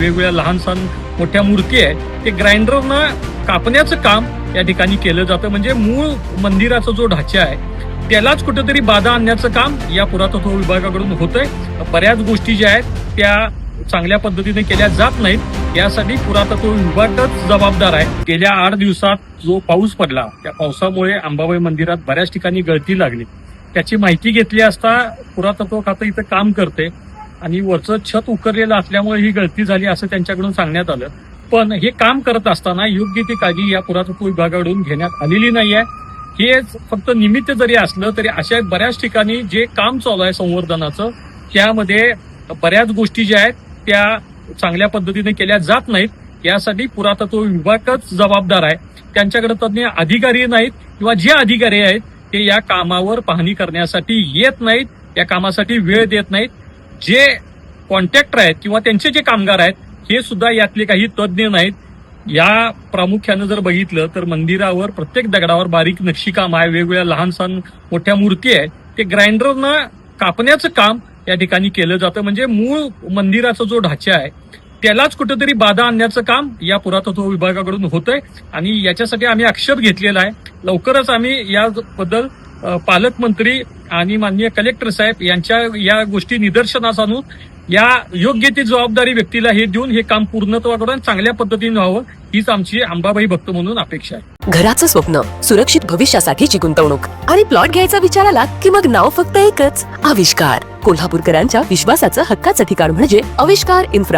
वेगवेगळ्या लहान सण मोठ्या मूर्ती आहेत ते ग्राइंडरनं कापण्याचं काम या ठिकाणी केलं जातं. म्हणजे मूळ मंदिराचा जो ढाचा आहे त्यालाच कुठेतरी बाधा आणण्याचं काम या पुरातत्व विभागाकडून होतंय. बऱ्याच गोष्टी ज्या आहेत त्या चांगल्या पद्धतीने केल्या जात नाहीत, यासाठी पुरातत्व विभागच जबाबदार आहे. गेल्या 8 दिवसात जो पाऊस पडला त्या पावसामुळे अंबाबाई मंदिरात बऱ्याच ठिकाणी गळती लागली. त्याची माहिती घेतली असता पुरातत्व खातं इथं काम करते आणि वरचं छत उकरलेलं असल्यामुळे ही गळती झाली असं त्यांच्याकडून सांगण्यात आलं. पण हे काम करत असताना योग्य ती काळजी या पुरातत्व विभागाकडून घेण्यात आलेली नाही आहे. हे फक्त निमित्त जरी असलं तरी अशा बऱ्याच ठिकाणी जे काम चालू आहे संवर्धनाचं त्यामध्ये बऱ्याच गोष्टी ज्या आहेत त्या चांगल्या पद्धतीने केल्या जात नाहीत, यासाठी पुरातत्व विभागच जबाबदार आहे. त्यांच्याकडे तज्ञ अधिकारी नाहीत किंवा जे अधिकारी आहेत ते या कामावर पाहणी करण्यासाठी येत नाहीत, या कामासाठी वेळ देत नाहीत. जे कॉन्ट्रॅक्टर आहेत किंवा त्यांचे जे कामगार आहेत हे सुद्धा यातले काही तज्ञ नाहीत. या प्रामुख्यानं जर बघितलं तर मंदिरावर प्रत्येक दगडावर बारीक नक्षीकाम आहे, वेगवेगळ्या लहान सण मोठ्या मूर्ती आहेत ते ग्राइंडरनं कापण्याचं काम या ठिकाणी केलं जातं. म्हणजे मूळ मंदिराचा जो ढाचा आहे त्यालाच कुठेतरी बाधा आणण्याचं काम या पुरातत्व विभागाकडून होतंय आणि याच्यासाठी आम्ही अक्षर घेतलेला आहे. लवकरच आम्ही याबद्दल पालकमंत्री आणि माननीय कलेक्टर साहेब यांच्या या गोष्टी निदर्शनास आणून या योग्य ती जबाबदारी व्यक्तीला हे देऊन हे काम पूर्णत्वाकडून चांगल्या पद्धतीने व्हावं हीच आमची अंबाबाई भक्त म्हणून अपेक्षा आहे. घराचं स्वप्न, सुरक्षित भविष्यासाठीची गुंतवणूक आणि प्लॉट घ्यायचा विचार आला की मग नाव फक्त एकच, आविष्कार. कोल्हापूरकरांच्या विश्वासाचं हक्काचं ठिकाण म्हणजे आविष्कार इन्फ्रा.